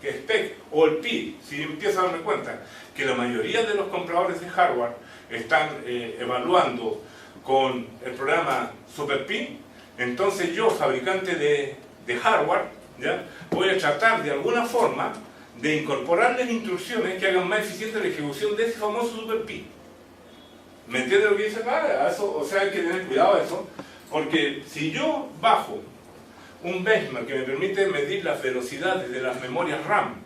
que SPEC o el Pi, si yo empiezo a darme cuenta que la mayoría de los compradores de hardware están evaluando con el programa SuperPi, entonces yo, fabricante de hardware, ¿ya?, voy a tratar de alguna forma de incorporarles instrucciones que hagan más eficiente la ejecución de ese famoso SuperPi. ¿Me entiende lo que dice acá? Eso, o sea, hay que tener cuidado de eso, porque si yo bajo un benchmark que me permite medir las velocidades de las memorias RAM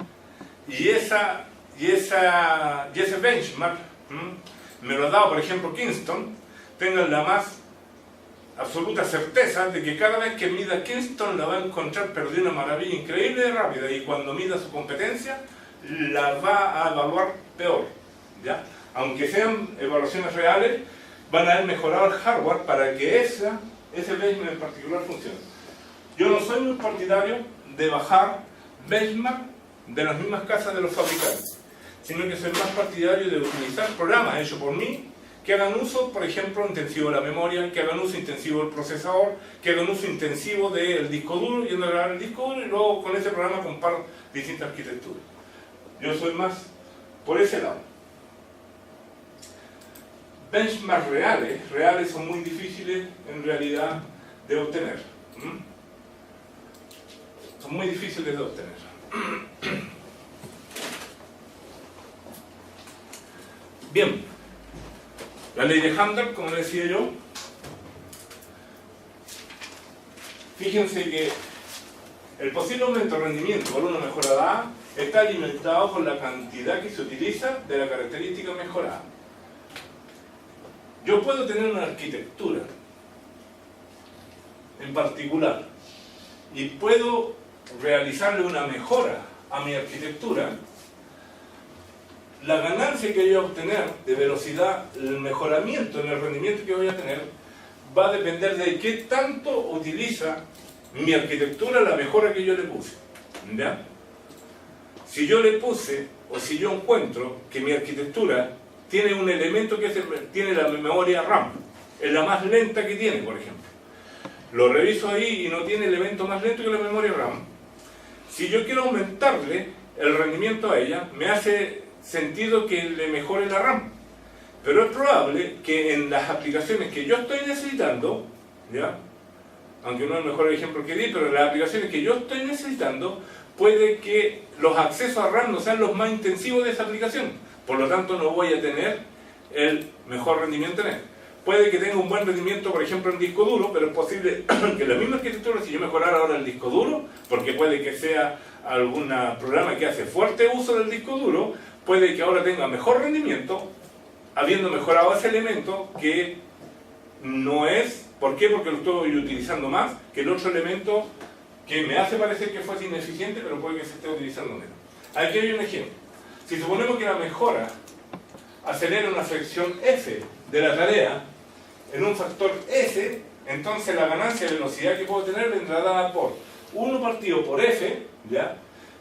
y ese benchmark me lo ha dado, por ejemplo, Kingston, tengan la más absoluta certeza de que cada vez que mida Kingston la va a encontrar, pero de una maravilla increíble y rápida, y cuando mida su competencia la va a evaluar peor, ¿ya? Aunque sean evaluaciones reales, van a haber mejorado el hardware para que ese benchmark en particular funcione. Yo no soy muy partidario de bajar benchmark de las mismas casas de los fabricantes, sino que soy más partidario de utilizar programas hechos por mí que hagan uso, por ejemplo, intensivo de la memoria, que hagan uso intensivo del procesador, que hagan uso intensivo del disco duro, yendo a grabar el disco duro, y luego con ese programa comparo distintas arquitecturas. Yo soy más por ese lado. Benchmarks reales son muy difíciles en realidad de obtener. Son muy difíciles de obtener. Bien, la ley de Handel, como decía yo, fíjense que el posible aumento de rendimiento por una mejorada A está alimentado por la cantidad que se utiliza de la característica mejorada. Yo puedo tener una arquitectura en particular y puedo realizarle una mejora a mi arquitectura. La ganancia que voy a obtener de velocidad, el mejoramiento en el rendimiento que voy a tener, va a depender de qué tanto utiliza mi arquitectura la mejora que yo le puse, ¿ya? Si yo le puse, o si yo encuentro que mi arquitectura tiene un elemento que tiene la memoria RAM, es la más lenta que tiene, por ejemplo. Lo reviso ahí y no tiene elemento más lento que la memoria RAM. Si yo quiero aumentarle el rendimiento a ella, me hace sentido que le mejore la RAM. Pero es probable que en las aplicaciones que yo estoy necesitando, ¿ya? Aunque no es el mejor ejemplo que di, pero en las aplicaciones que yo estoy necesitando, puede que los accesos a RAM no sean los más intensivos de esa aplicación. Por lo tanto, no voy a tener el mejor rendimiento en él. Puede que tenga un buen rendimiento, por ejemplo, en disco duro, pero es posible que la misma arquitectura, si yo mejorara ahora el disco duro, porque puede que sea algún programa que hace fuerte uso del disco duro, puede que ahora tenga mejor rendimiento, habiendo mejorado ese elemento que no es. ¿Por qué? Porque lo estoy utilizando más que el otro elemento que me hace parecer que fuese ineficiente, pero puede que se esté utilizando menos. Aquí hay un ejemplo. Si suponemos que la mejora acelera una fracción f de la tarea en un factor s, entonces la ganancia de velocidad que puedo tener vendrá dada por 1 partido por f, ¿ya?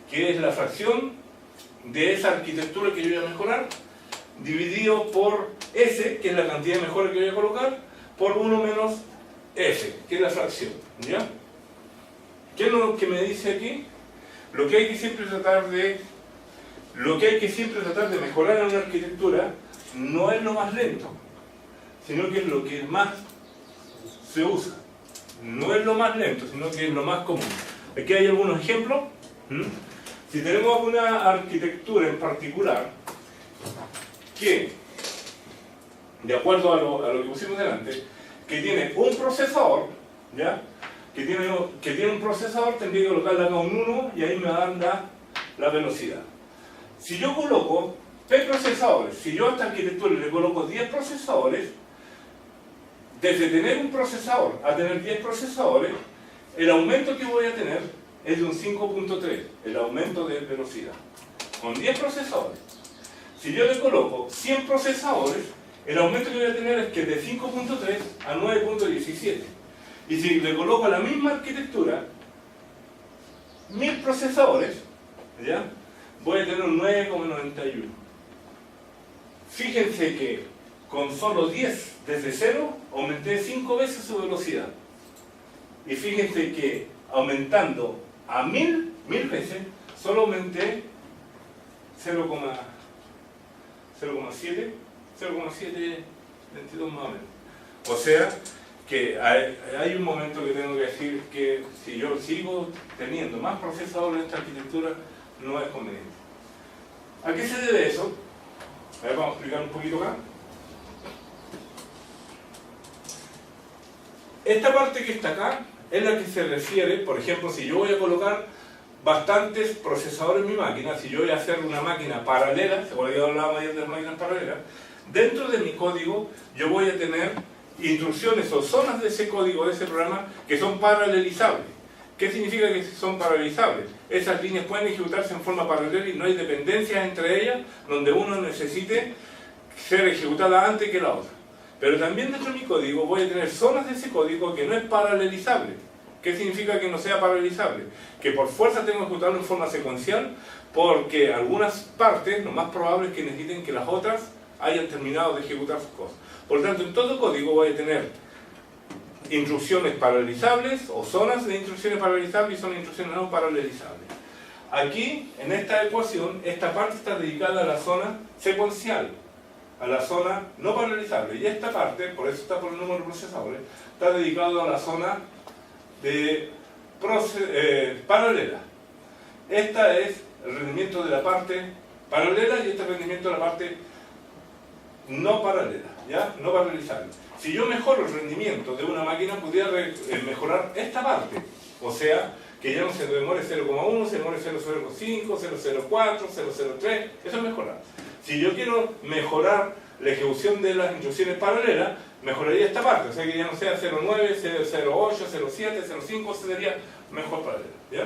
Que es la fracción de esa arquitectura que yo voy a mejorar, dividido por s, que es la cantidad de mejora que voy a colocar, por 1 menos f, que es la fracción, ¿ya? ¿Qué es lo que me dice aquí? Lo que hay que siempre tratar de mejorar en una arquitectura no es lo más lento, sino que es lo que más se usa. No es lo más lento, sino que es lo más común. Aquí hay algunos ejemplos. Si tenemos una arquitectura en particular que, de acuerdo a lo que pusimos delante, que tiene un procesador, ¿ya? Que tiene un procesador, tendría que colocarle acá un 1 y ahí me dan la velocidad. Si yo coloco P procesadores, si yo a esta arquitectura le coloco 10 procesadores, desde tener un procesador a tener 10 procesadores, el aumento que voy a tener es de un 5.3, el aumento de velocidad, con 10 procesadores. Si yo le coloco 100 procesadores, el aumento que voy a tener es que de 5.3 a 9.17. Y si le coloco a la misma arquitectura 1000 procesadores, ¿ya? Voy a tener un 9,91. Fíjense que con solo 10 desde 0 aumenté 5 veces su velocidad. Y fíjense que aumentando a 1000 veces, solo aumenté 0,722 más o menos. O sea que hay un momento que tengo que decir que si yo sigo teniendo más procesadores en esta arquitectura, no es conveniente. ¿A qué se debe eso? A ver, vamos a explicar un poquito acá. Esta parte que está acá es la que se refiere, por ejemplo, si yo voy a colocar bastantes procesadores en mi máquina, si yo voy a hacer una máquina paralela, se puede hablar ayer de las máquinas paralelas, dentro de mi código yo voy a tener instrucciones o zonas de ese código, de ese programa, que son paralelizables. ¿Qué significa que son paralelizables? Esas líneas pueden ejecutarse en forma paralela y no hay dependencias entre ellas donde uno necesite ser ejecutada antes que la otra. Pero también dentro de mi código voy a tener zonas de ese código que no es paralelizable. ¿Qué significa que no sea paralelizable? Que por fuerza tengo que ejecutarlo en forma secuencial porque algunas partes, lo más probable es que necesiten que las otras hayan terminado de ejecutar sus cosas. Por lo tanto, en todo código voy a tener instrucciones paralelizables o zonas de instrucciones paralelizables y zonas de instrucciones no paralelizables. Aquí, en esta ecuación, esta parte está dedicada a la zona secuencial, a la zona no paralelizable. Y esta parte, por eso está por el número de procesadores, está dedicado a la zona de paralela. Esta es el rendimiento de la parte paralela y este es el rendimiento de la parte no paralela, ¿ya? No paralelizable. Si yo mejoro el rendimiento de una máquina, pudiera mejorar esta parte. O sea, que ya no se demore 0,1, se demore 0,05, 0,04, 0,03. Eso es mejorar. Si yo quiero mejorar la ejecución de las instrucciones paralelas, mejoraría esta parte. O sea, que ya no sea 0,9, 0,08, 0,7, 0,5, sería mejor paralela, ¿ya?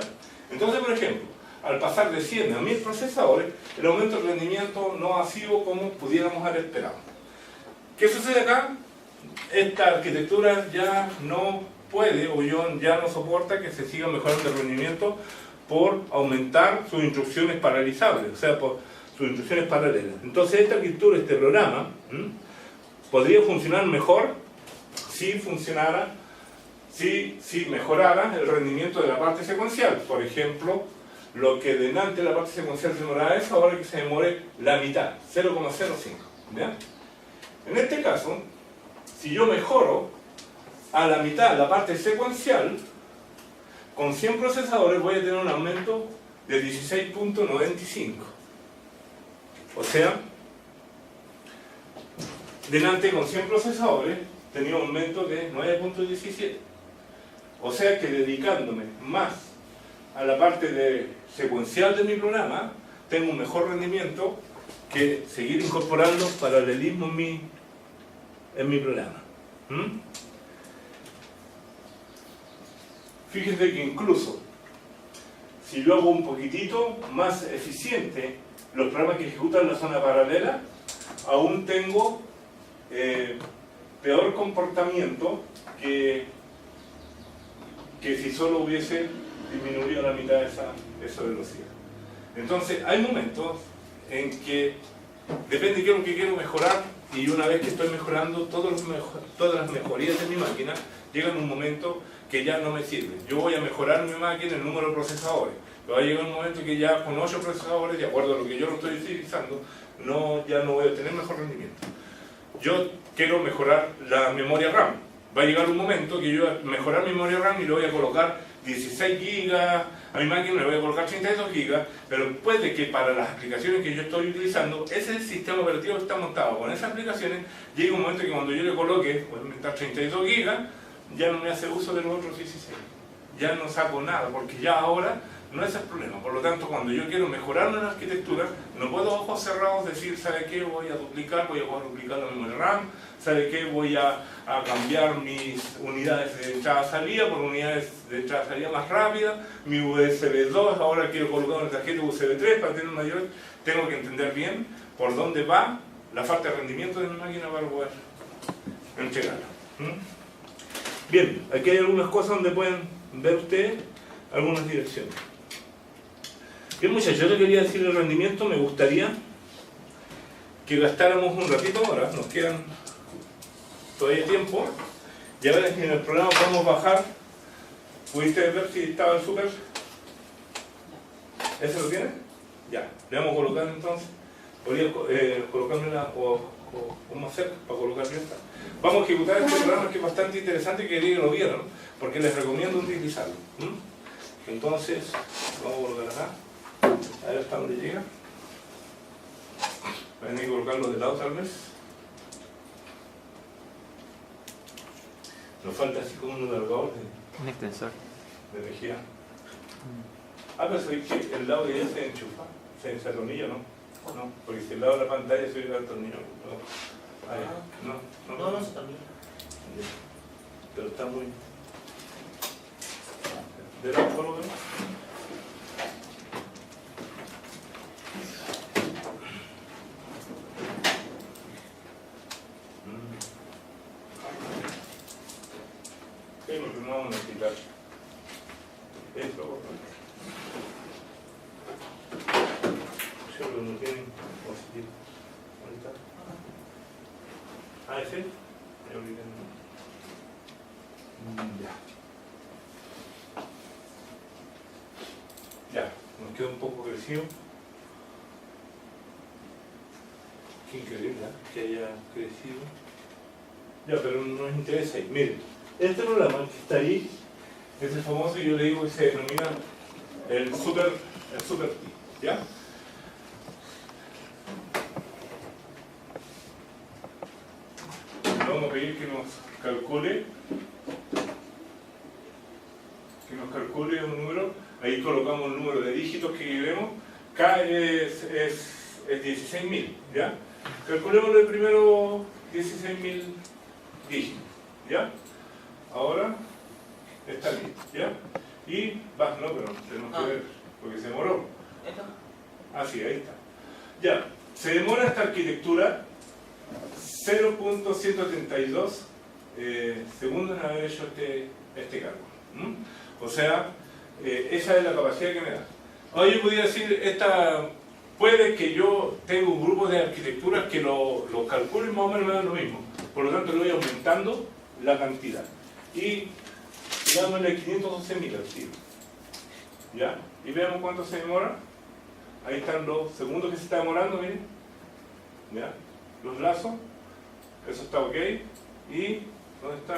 Entonces, por ejemplo, al pasar de 100 a 1000 procesadores, el aumento del rendimiento no ha sido como pudiéramos haber esperado. ¿Qué sucede acá? Esta arquitectura ya no puede o ya no soporta que se siga mejorando el rendimiento por aumentar sus instrucciones paralizables, o sea, por sus instrucciones paralelas. Entonces esta arquitectura, este programa, podría funcionar mejor si mejorara el rendimiento de la parte secuencial. Por ejemplo, lo que delante la parte secuencial se demoraba eso, ahora que se demore la mitad, 0,05. ¿Ya? En este caso, si yo mejoro a la mitad la parte secuencial, con 100 procesadores voy a tener un aumento de 16.95. O sea, delante con 100 procesadores tenía un aumento de 9.17. O sea que dedicándome más a la parte de secuencial de mi programa, tengo un mejor rendimiento que seguir incorporando paralelismo en mi programa. Fíjense que incluso si yo hago un poquitito más eficiente los programas que ejecutan la zona paralela, aún tengo peor comportamiento que si solo hubiese disminuido la mitad de esa velocidad. Entonces hay momentos en que depende de qué es lo que quiero mejorar, y una vez que estoy mejorando todas las mejorías de mi máquina, llega un momento que ya no me sirve. Yo voy a mejorar mi máquina el número de procesadores, pero va a llegar un momento que ya con 8 procesadores, de acuerdo a lo que yo lo estoy utilizando, ya no voy a tener mejor rendimiento. Yo quiero mejorar la memoria RAM. Va a llegar un momento que yo voy a mejorar mi memoria RAM y le voy a colocar 16 GB a mi máquina, le voy a colocar 32 GB, pero puede que para las aplicaciones que yo estoy utilizando, ese sistema operativo que está montado con esas aplicaciones, llegue un momento que cuando yo le coloque, voy a aumentar 32 GB, ya no me hace uso de los otros 16. Ya no saco nada, porque ya ahora no es el problema. Por lo tanto, cuando yo quiero mejorar una arquitectura, no puedo a ojos cerrados decir, ¿sabe qué? Voy a duplicar la memoria RAM, ¿sabe qué? Voy a cambiar mis unidades de entrada-salida por unidades de entrada-salida más rápidas, mi USB 2, ahora quiero colocar una tarjeta USB 3 para tener mayor. Tengo que entender bien por dónde va la falta de rendimiento de mi máquina para poder entregarla. Bien, aquí hay algunas cosas donde pueden ver ustedes algunas direcciones. Bien, muchachos, yo le quería decir el rendimiento. Me gustaría que gastáramos un ratito ahora, nos quedan todavía tiempo, y a ver si en el programa podemos bajar. ¿Pudiste ver si estaba el super? ¿Ese lo tiene? Ya, le vamos a colocar entonces. Podría colocármela o más cerca para colocar esta. Vamos a ejecutar este programa que es bastante interesante y quería que lo vieran, porque les recomiendo utilizarlo. Entonces, vamos a colocar acá. A ver hasta dónde llega. Voy a tener que colocarlo de lado tal vez. Nos falta así como un alargador un extensor de energía. Pero sabéis que el lado de ella se enchufa, se atornilla, ¿no? No, porque si el lado de la pantalla se hubiera atornillado. No se atornilla. Pero está muy... ¿De lado por lo menos? Sí, porque no vamos a necesitar esto. Solo no tienen positivo. ¿Dónde está? ¿Ese? Ya, nos queda un poco crecido. Qué increíble, ¿eh? Que haya crecido. Ya, pero no nos interesa ahí. Miren, este programa que está ahí es el famoso, yo le digo que se denomina el Super T, ¿ya? Le vamos a pedir que nos calcule un número. Ahí colocamos el número de dígitos que queremos. K es 16.000, ¿ya? Calculemos el primero 16.000 dígitos, ¿ya? Ahora está listo, ¿ya? Y va, no, pero tenemos que ver, porque se demoró. Sí, ahí está. Ya, se demora esta arquitectura 0.132 segundos en haber hecho este cálculo. O sea, esa es la capacidad que me da. Ahora yo podría decir, puede que yo tenga un grupo de arquitecturas que lo calculo y más o menos me dan lo mismo. Por lo tanto, le voy aumentando la cantidad. Y dándole 512.000 al tiro. ¿Ya? Y veamos cuánto se demora. Ahí están los segundos que se está demorando, miren. ¿Ya? Los lazos. Eso está ok. Y, ¿dónde está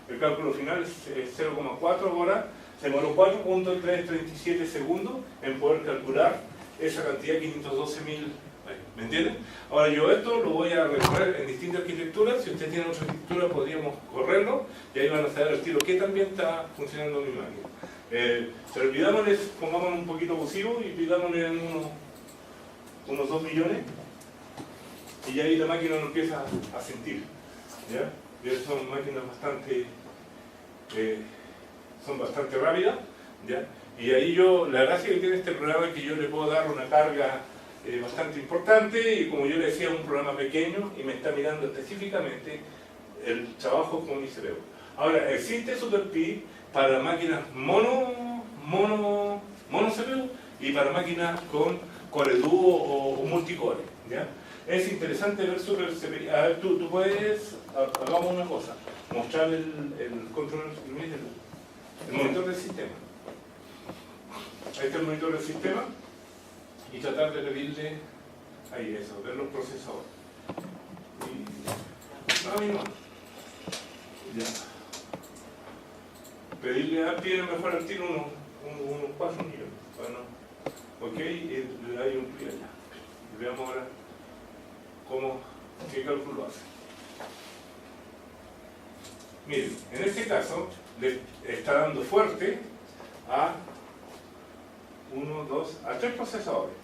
el cálculo final? Es 0,4 horas. Se demoró 4.337 segundos en poder calcular esa cantidad, 512.000. ¿Me entienden? Ahora yo esto lo voy a recorrer en distintas arquitecturas. Si usted tiene otra arquitectura podríamos correrlo y ahí van a saber el tiro que también está funcionando mi máquina. Pero pidámosle, pongámonos un poquito abusivo y pidámosle en unos 2 millones y ahí la máquina no empieza a sentir. ¿Ya? Y son máquinas bastante rápidas. ¿Ya? Y ahí la gracia que tiene este programa es que yo le puedo dar una carga bastante importante y como yo le decía, es un programa pequeño y me está mirando específicamente el trabajo con mi cerebro. Ahora, existe SuperPi para máquinas mono CPU y para máquinas con Core Duo o multicore. ¿Ya? Es interesante ver SuperPi. A ver, tú puedes, hagamos una cosa, mostrar el control, el monitor del sistema. Ahí está el monitor del sistema y tratar de pedirle ahí eso, ver los procesadores. Y no. Ya. Pedirle a pie mejor al tiro unos 4 millones. Bueno, ok, y le doy un pie allá. Y veamos ahora qué cálculo hace. Miren, en este caso le está dando fuerte a 3 procesadores.